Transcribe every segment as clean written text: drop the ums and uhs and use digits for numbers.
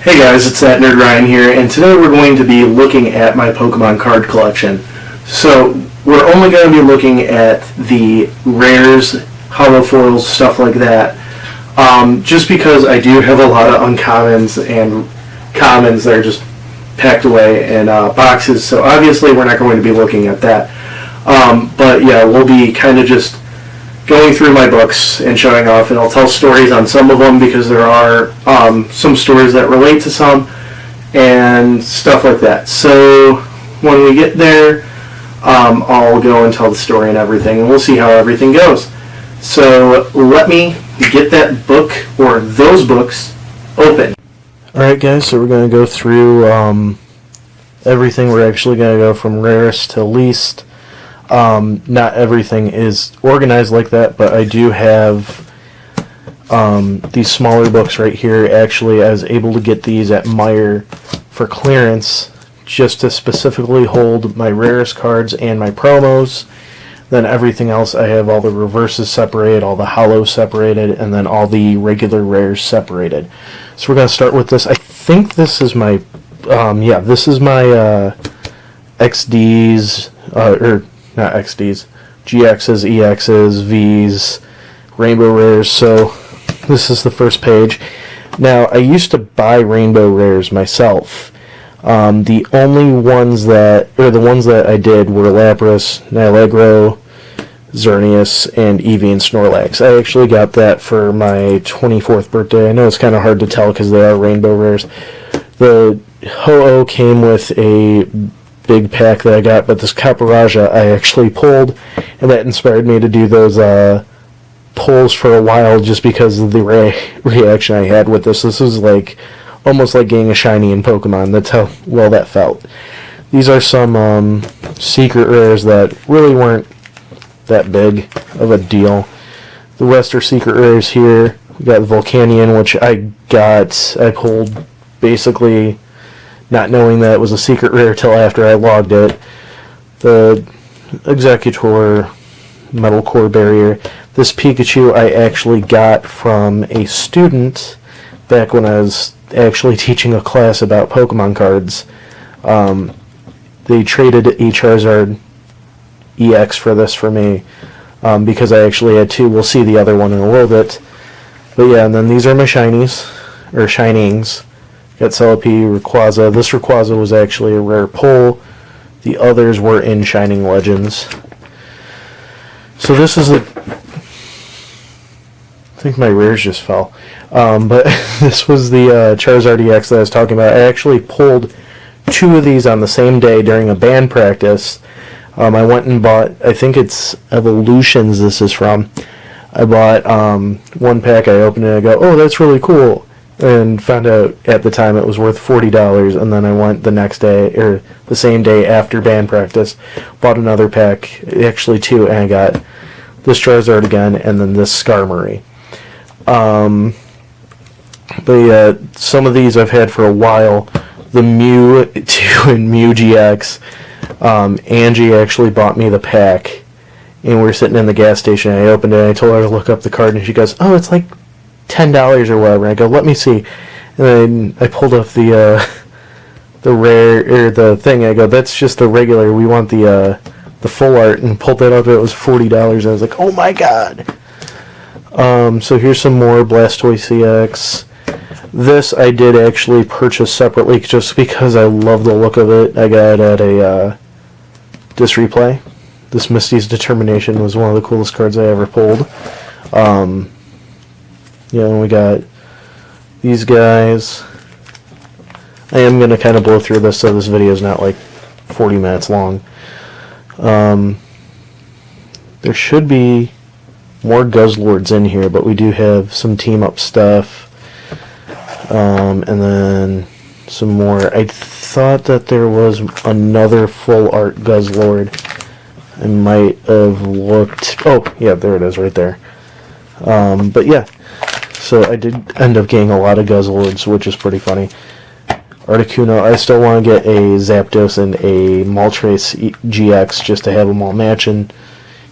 Hey guys, it's that Nerd Ryan here, and today we're going to be looking at my Pokemon card collection. So, we're only going to be looking at the rares, hollow foils, stuff like that, just because I do have a lot of uncommons and commons that are just packed away in boxes, so obviously we're not going to be looking at that. But yeah, we'll be kind of just going through my books and showing off, and I'll tell stories on some of them because there are some stories that relate to some and stuff like that. So when we get there, I'll go and tell the story and everything, and we'll see how everything goes. So let me get that book or those books open. Alright guys, so we're going to go through everything. We're actually going to go from rarest to least. Not everything is organized like that, but I do have these smaller books right here. Actually, I was able to get these at Meijer for clearance just to specifically hold my rarest cards and my promos. Then everything else, I have all the reverses separated, all the hollows separated, and then all the regular rares separated. So we're going to start with this. I think this is my, this is my XDs, or not XDs, GXs, EXs, Vs, Rainbow Rares. So this is the first page. Now, I used to buy Rainbow Rares myself. The only ones that, or the ones that I did were Lapras, Nilegro, Xerneas, and Eevee and Snorlax. I actually got that for my 24th birthday. I know it's kind of hard to tell because they are Rainbow Rares. The Ho-Oh came with a big pack that I got, but this Caparaja I actually pulled, and that inspired me to do those pulls for a while just because of the reaction I had with this. This was like almost like getting a shiny in Pokemon. That's how well that felt. These are some secret rares that really weren't that big of a deal. The rest are secret rares here. We got the Volcanion, which I pulled basically not knowing that it was a secret rare till after I logged it. The Executor Metal Core Barrier. This Pikachu I actually got from a student back when I was actually teaching a class about Pokemon cards. They traded a Charizard EX for this for me because I actually had two. We'll see the other one in a little bit. But yeah, and then these are my shinies, or shinings. Got Celebi, Rayquaza. This Rayquaza was actually a rare pull. The others were in Shining Legends. So this is I think my rares just fell. But this was the Charizard EX that I was talking about. I actually pulled two of these on the same day during a band practice. I went and bought, I think it's Evolutions this is from. I bought one pack, I opened it, I go, oh, that's really cool. And found out at the time it was worth $40, and then I went the next day, or the same day after band practice, bought another pack, actually two, and I got this Charizard again, and then this Skarmory. But yeah, some of these I've had for a while. The Mewtwo and Mew GX, Angie actually bought me the pack, and we were sitting in the gas station, and I opened it, and I told her to look up the card, and she goes, oh, it's like $10 or whatever. I go, let me see. And then I pulled up the rare, or the thing. I go, that's just the regular. We want the full art, and pulled that up. It was $40. I was like, oh my god. So here's some more Blastoise CX. This I did actually purchase separately just because I love the look of it. I got it at a Disc Replay. This Misty's Determination was one of the coolest cards I ever pulled. And we got these guys. I am going to kind of blow through this so this video is not like 40 minutes long. There should be more Guzzlords in here, but we do have some team-up stuff. And then some more. I thought that there was another full art Guzzlord. I might have looked... Oh, yeah, there it is right there. But yeah. So I did end up getting a lot of Guzzlords, which is pretty funny. Articuno, I still want to get a Zapdos and a Moltres GX just to have them all matching.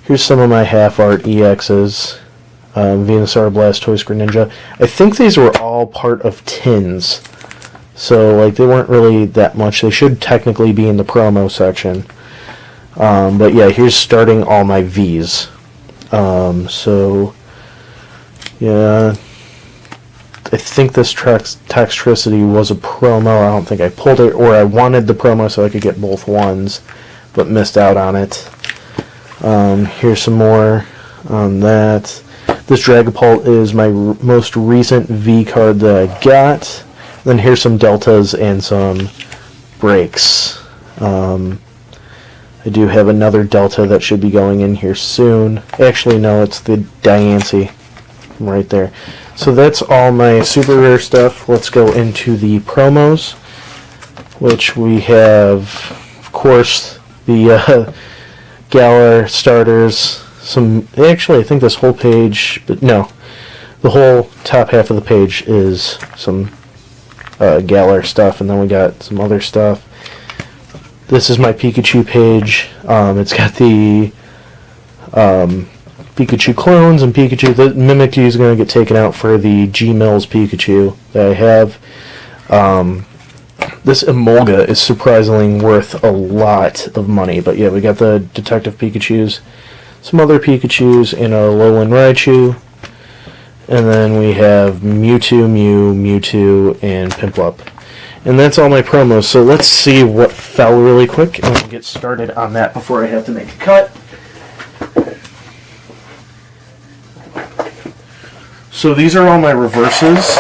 Here's some of my half-art EXs. Venusaur, Blastoise, Greninja. I think these were all part of tins. So, like, they weren't really that much. They should technically be in the promo section. But yeah, here's starting all my Vs. So, yeah, I think this Textricity was a promo. I don't think I pulled it, or I wanted the promo so I could get both ones, but missed out on it. Here's some more on that. This Dragapult is my most recent V card that I got. Then here's some Deltas and some breaks. I do have another Delta that should be going in here soon. Actually, no, it's the Diancie right there. So that's all my super rare stuff. Let's go into the promos, which we have, of course, the Galar starters. Actually, I think this whole page, but no, the whole top half of the page is some Galar stuff, and then we got some other stuff. This is my Pikachu page. It's got the Pikachu clones and Pikachu. The Mimikyu is going to get taken out for the G-Mills Pikachu that I have. This Emolga is surprisingly worth a lot of money. But yeah, we got the Detective Pikachus, some other Pikachus, and a Alolan Raichu. And then we have Mewtwo, Mewtwo, and Piplup. And that's all my promos. So let's see what fell really quick, and we'll get started on that before I have to make a cut. So these are all my reverses.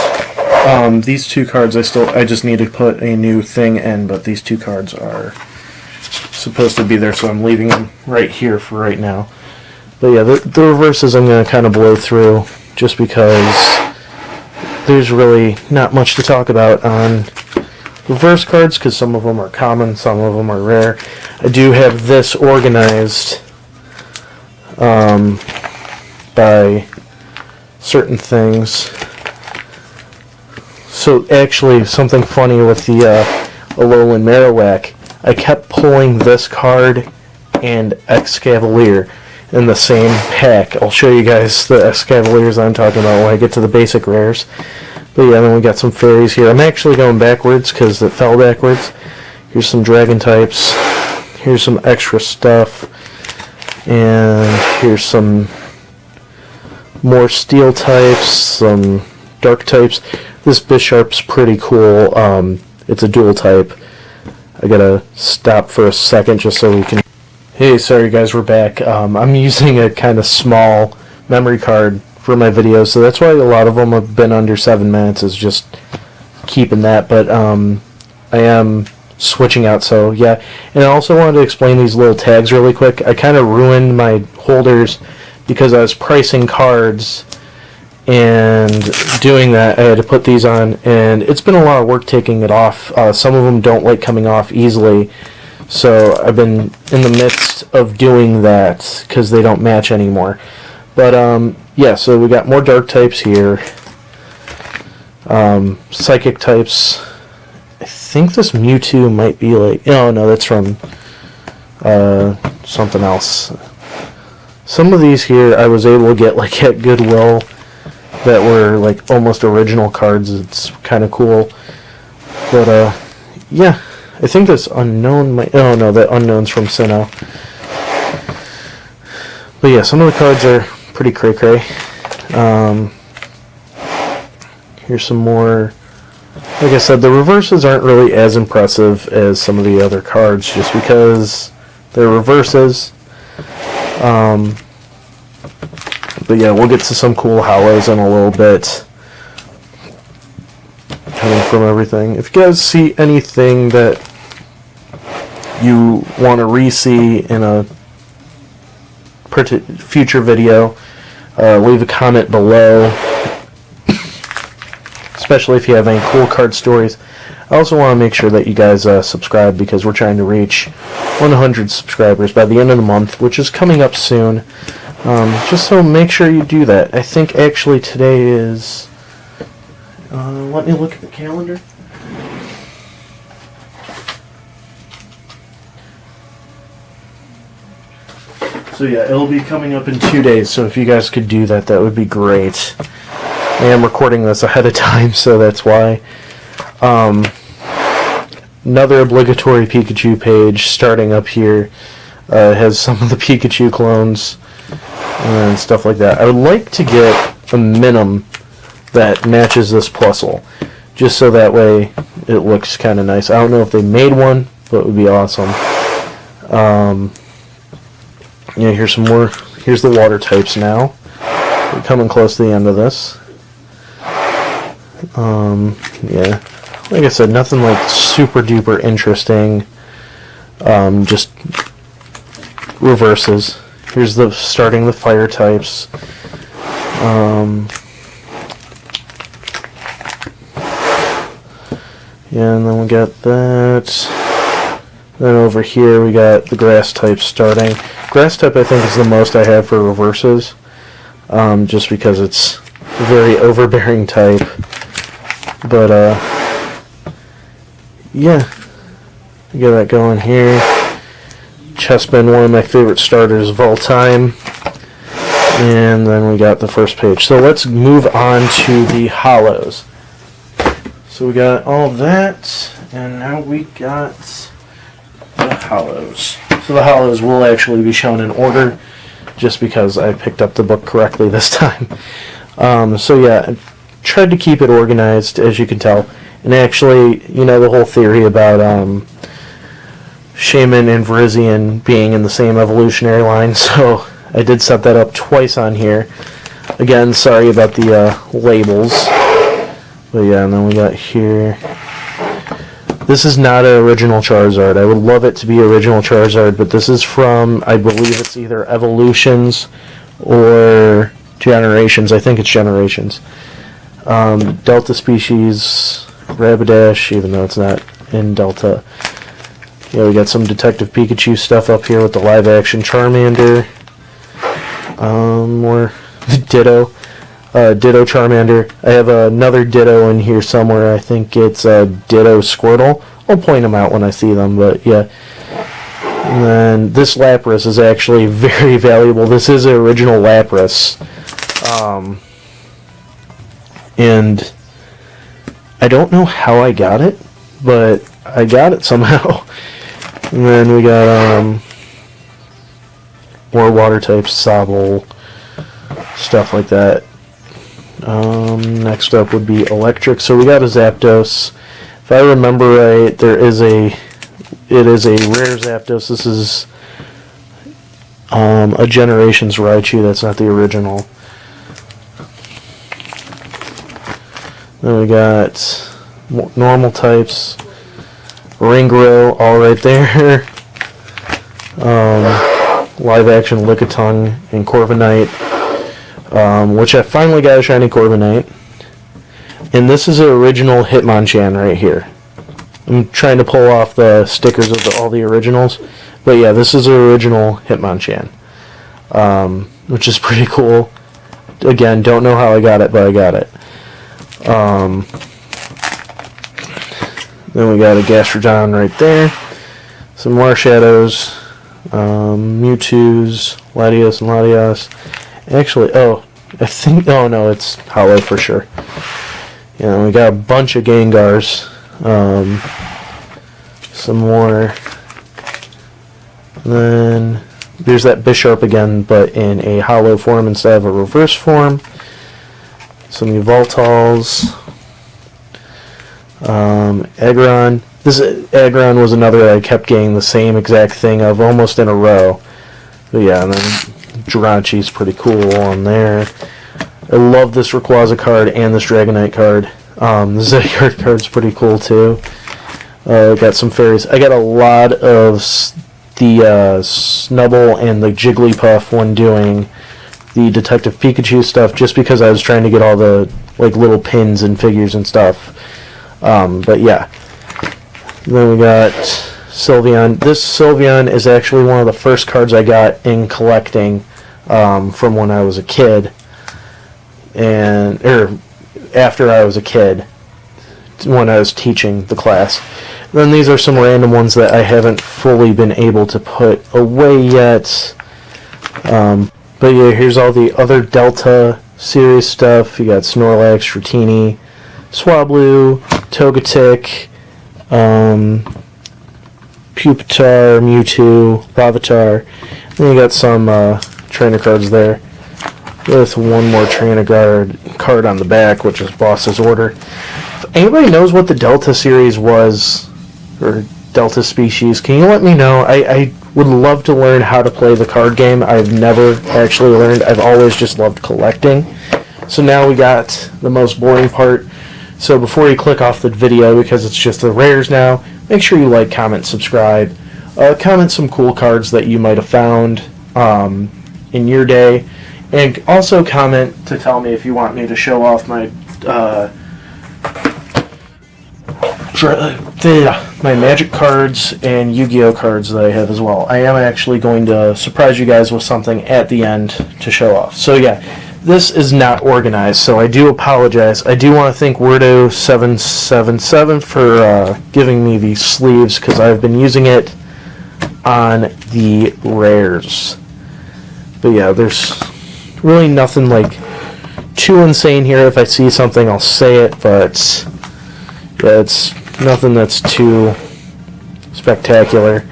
These two cards I just need to put a new thing in, but these two cards are supposed to be there, so I'm leaving them right here for right now. But yeah, the reverses I'm going to kind of blow through, just because there's really not much to talk about on reverse cards, because some of them are common, some of them are rare. I do have this organized by certain things. So actually, something funny with the Alolan Marowak, I kept pulling this card and Excavalier in the same pack. I'll show you guys the Excavaliers I'm talking about when I get to the basic rares. But yeah, then we got some fairies here. I'm actually going backwards because it fell backwards. Here's some dragon types. Here's some extra stuff. And here's some more steel types, some dark types. This Bisharp's pretty cool. It's a dual type. I gotta stop for a second just so we can... Hey, sorry guys, we're back. I'm using a kind of small memory card for my videos, so that's why a lot of them have been under 7 minutes, is just keeping that, but I am switching out, so yeah. And I also wanted to explain these little tags really quick. I kind of ruined my holders because I was pricing cards, and doing that I had to put these on, and it's been a lot of work taking it off. Some of them don't like coming off easily, so I've been in the midst of doing that because they don't match anymore. But yeah, so we got more dark types here. Psychic types. I think this Mewtwo might be like... Oh, no, that's from something else. Some of these here I was able to get like at Goodwill that were like almost original cards. It's kind of cool. But yeah, I think this Unknown might... Oh, no, that Unknown's from Sinnoh. But yeah, some of the cards are pretty cray-cray. Here's some more. Like I said, the reverses aren't really as impressive as some of the other cards, just because they're reverses. But yeah, we'll get to some cool hollows in a little bit, coming from everything. If you guys see anything that you want to re-see in a future video, leave a comment below, especially if you have any cool card stories. I also want to make sure that you guys subscribe, because we're trying to reach 100 subscribers by the end of the month, which is coming up soon. Just so make sure you do that. I think actually today is... let me look at the calendar. So yeah, it'll be coming up in 2 days, so if you guys could do that, that would be great. I am recording this ahead of time, so that's why. another obligatory Pikachu page starting up here. It has some of the Pikachu clones and stuff like that. I would like to get a Minimum that matches this Plusle, just so that way it looks kind of nice. I don't know if they made one, but it would be awesome. Yeah, here's some more. Here's the water types now. We're coming close to the end of this. Yeah, like I said, nothing like super duper interesting. Just reverses. Here's the starting the fire types. Yeah, and then we got that. Then over here we got the grass type starting. Grass type I think is the most I have for reverses, just because it's a very overbearing type. But yeah, we got that going here. Chessman, one of my favorite starters of all time. And then we got the first page. So let's move on to the hollows. So we got all that, and now we got the hollows. So the hollows will actually be shown in order, just because I picked up the book correctly this time. So yeah, I tried to keep it organized, as you can tell. And actually, you know, the whole theory about Shaman and Virizion being in the same evolutionary line, so I did set that up twice on here. Again, sorry about the labels. But yeah, and then we got here. This is not an original Charizard. I would love it to be original Charizard, but this is from, I believe it's either Evolutions or Generations. I think it's Generations. Delta species, Rapidash, even though it's not in Delta. Yeah, we got some Detective Pikachu stuff up here with the live action Charmander. More Ditto. Ditto Charmander. I have another Ditto in here somewhere. I think it's Ditto Squirtle. I'll point them out when I see them, but yeah. And then this Lapras is actually very valuable. This is an original Lapras. And I don't know how I got it, but I got it somehow. And then we got more water types, Sobble, stuff like that. Next up would be electric. So we got a Zapdos. If I remember right, it is a rare Zapdos. This is a Generations Raichu. That's not the original. Then we got normal types. Ringro, all right there. Live action Lickitung and Corviknight. Which I finally got a shiny Corviknight. And this is an original Hitmonchan right here. I'm trying to pull off the stickers of all the originals. But yeah, this is an original Hitmonchan. Which is pretty cool. Again, don't know how I got it, but I got it. Then we got a Gastrodon right there. Some more Shadows. Mewtwo's, Latios and Latios. Actually, I think, no, it's hollow for sure. Yeah, we got a bunch of Gengars. Some more. And then there's that Bisharp again, but in a hollow form instead of a reverse form. Some Yveltals. Aggron. This Aggron was another that I kept getting the same exact thing of almost in a row. But yeah, and then Jirachi's pretty cool on there. I love this Rayquaza card and this Dragonite card. The Zygarde card's pretty cool too. Got some fairies. I got a lot of the Snubbull and the Jigglypuff when doing the Detective Pikachu stuff, just because I was trying to get all the like little pins and figures and stuff. But yeah. Then we got Sylveon. This Sylveon is actually one of the first cards I got in collecting from when I was a kid, or after I was a kid, when I was teaching the class. Then these are some random ones that I haven't fully been able to put away yet. But yeah, here's all the other Delta series stuff. You got Snorlax, Dratini, Swablu, Togetic, Pupitar, Mewtwo, Larvitar. Then you got some trainer cards there, with one more trainer card on the back, which is Boss's Order. If anybody knows what the Delta series was, or Delta species, can you let me know? I would love to learn how to play the card game. I've never actually learned. I've always just loved collecting. So now we got the most boring part. So before you click off the video, because it's just the rares now, make sure you like, comment, subscribe. Comment some cool cards that you might have found in your day. And also comment to tell me if you want me to show off my my Magic cards and Yu-Gi-Oh cards that I have as well. I am actually going to surprise you guys with something at the end to show off. So yeah, this is not organized, so I do apologize. I do want to thank Wordo777 for giving me these sleeves, because I've been using it on the rares. But yeah, there's really nothing like too insane here. If I see something, I'll say it, but yeah, it's nothing that's too spectacular.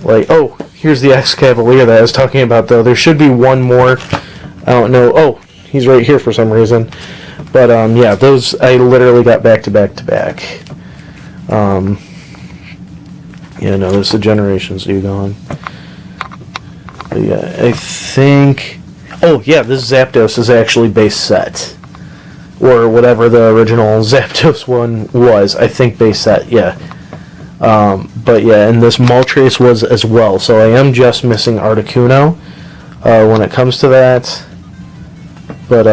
Like, oh, here's the X-Cavalier that I was talking about, though. There should be one more. I don't know. Oh, he's right here for some reason. But, yeah, those I literally got back to back to back. Yeah, no, this is a Generation Z gone. But yeah, I think... Oh, yeah, this Zapdos is actually base set. Or whatever the original Zapdos one was. I think base set, yeah. But yeah, and this Moltres was as well. So I am just missing Articuno when it comes to that. But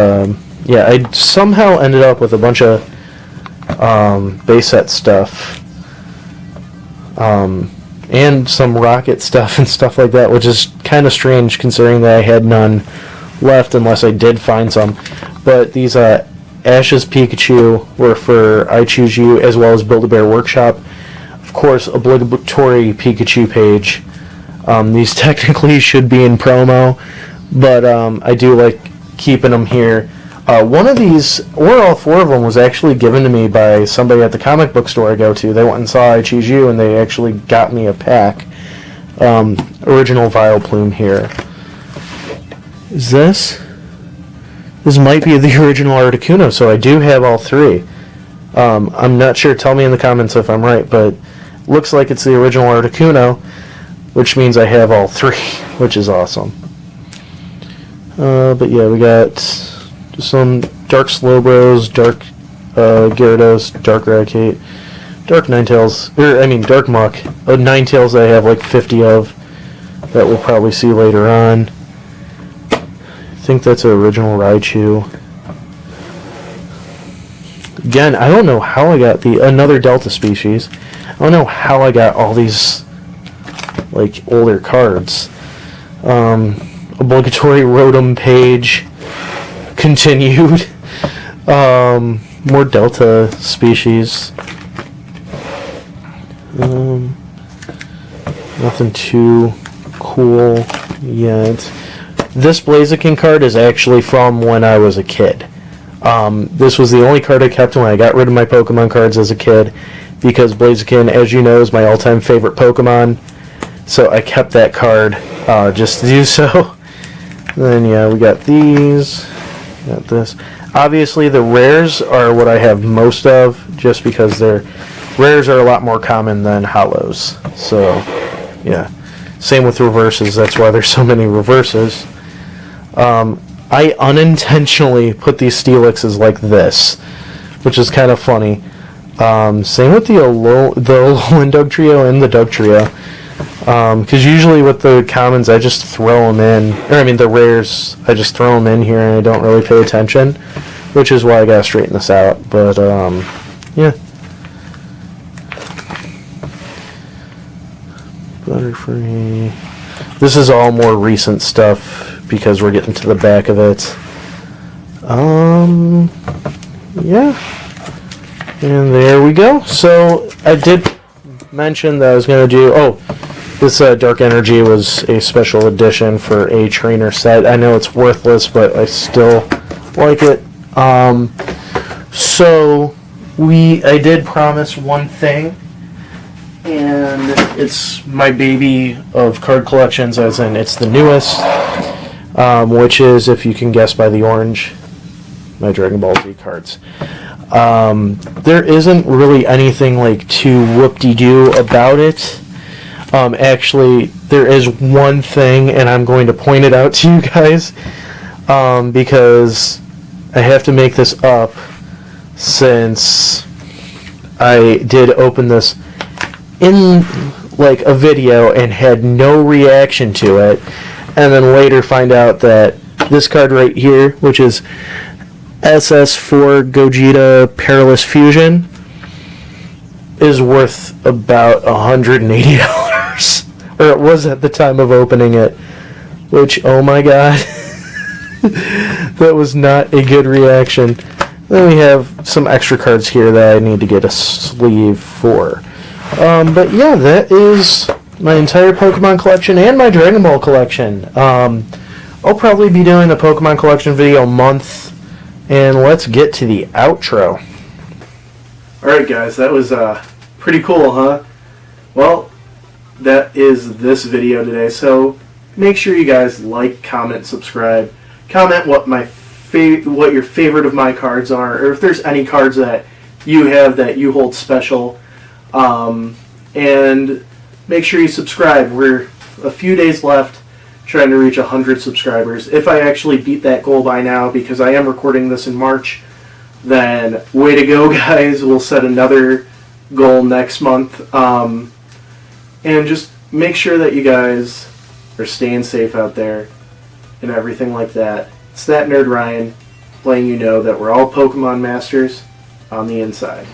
yeah, I somehow ended up with a bunch of base set stuff. And some Rocket stuff and stuff like that, which is kind of strange considering that I had none left unless I did find some. But these Ash's Pikachu were for I Choose You, as well as Build-A-Bear Workshop. Of course, obligatory Pikachu page. These technically should be in promo, but I do like keeping them here. One of these, or all four of them, was actually given to me by somebody at the comic book store I go to. They went and saw I Choose You, and they actually got me a pack. Original Vileplume here. Is this? This might be the original Articuno, so I do have all three. I'm not sure. Tell me in the comments if I'm right, but looks like it's the original Articuno, which means I have all three, which is awesome. But yeah, we got just some Dark Slowbros, Dark Gyarados, Dark Raticate, Dark Ninetales, Dark Muck. Ninetales I have like 50 of that we'll probably see later on. I think that's an original Raichu. Again, I don't know how I got another Delta species. I don't know how I got all these like older cards. Obligatory Rotom page continued. More Delta species. Nothing too cool yet. This Blaziken card is actually from when I was a kid. This was the only card I kept when I got rid of my Pokemon cards as a kid, because Blaziken, as you know, is my all-time favorite Pokemon. So I kept that card just to do so. And then yeah, we got these. Got this. Obviously, the rares are what I have most of, just because rares are a lot more common than hollows. So yeah, same with reverses. That's why there's so many reverses. I unintentionally put these Steelixes like this, which is kind of funny. Same with the Alolan Dugtrio and the Dugtrio. Because usually with the commons, I just throw them in. Or, the rares, I just throw them in here and I don't really pay attention. Which is why I gotta straighten this out. But, yeah. Butterfree. This is all more recent stuff because we're getting to the back of it. Yeah. And there we go. So, I did mention that I was going to do... this Dark Energy was a special edition for a trainer set. I know it's worthless, but I still like it. So, I did promise one thing And it's my baby of card collections, as in it's the newest, which is, if you can guess by the orange, my Dragon Ball Z cards. There isn't really anything like too whoop-de-doo about it. Actually, there is one thing, and I'm going to point it out to you guys, because I have to make this up, since I did open this in like a video and had no reaction to it, and then later find out that this card right here, which is SS4 Gogeta Perilous Fusion, is worth about $180, or it was at the time of opening it, which, oh my god, that was not a good reaction. Then we have some extra cards here that I need to get a sleeve for. But yeah, that is my entire Pokemon collection and my Dragon Ball collection. I'll probably be doing the Pokemon collection video a month, and let's get to the outro. Alright guys, that was pretty cool, huh? Well, that is this video today, so make sure you guys like, comment, subscribe. Comment what what your favorite of my cards are, or if there's any cards that you have that you hold special. And make sure you subscribe. We're a few days left trying to reach 100 subscribers. If I actually beat that goal by now, because I am recording this in March, then way to go, guys. We'll set another goal next month. And just make sure that you guys are staying safe out there and everything like that. It's that nerd Ryan letting you know that we're all Pokemon masters on the inside.